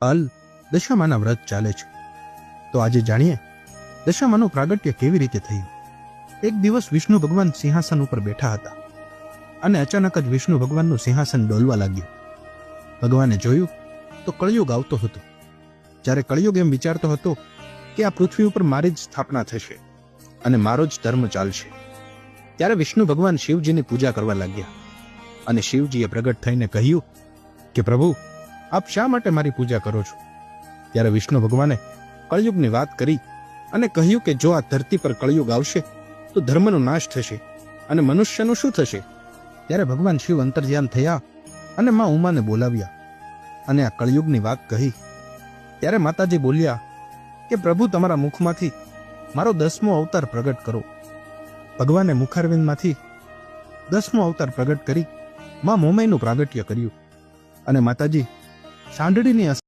હાલ દશામાના વ્રત ચાલે છે, તો આજે જાણીએ દશામાનું પ્રાગટ્ય કેવી રીતે થયું. એક દિવસ વિષ્ણુ ભગવાન સિંહાસન ઉપર બેઠા હતા અને અચાનક જ વિષ્ણુ ભગવાનનું સિંહાસન ડોલવા લાગ્યું. ભગવાને જોયું તો કળિયુગ આવતો હતો. જ્યારે કળિયુગ એમ વિચારતો હતો કે આ પૃથ્વી ઉપર મારી જ સ્થાપના થશે અને મારો જ ધર્મ ચાલશે, ત્યારે વિષ્ણુ ભગવાન શિવજીની પૂજા કરવા લાગ્યા. અને શિવજીએ પ્રગટ થઈને કહ્યું કે પ્રભુ, આપ શા માટે મારી પૂજા કરો છો? ત્યારે વિષ્ણુ ભગવાને કળિયુગની વાત કરી અને કહ્યું કે જો આ ધરતી પર કળિયુગ આવશે તો ધર્મનો નાશ થશે અને મનુષ્યનું શું થશે? ત્યારે ભગવાન શિવ અંતર્ધ્યાન થયા અને માં ઉમાને બોલાવ્યા અને આ કળિયુગની વાત કહી. ત્યારે માતાજી બોલ્યા કે પ્રભુ, તમારા મુખમાંથી મારો 10મો અવતાર પ્રગટ કરો. ભગવાને મુખારવિંદમાંથી 10મો અવતાર પ્રગટ કરી માં મોમાઈનું પ્રાગટ્ય કર્યું અને માતાજી સાંડળીની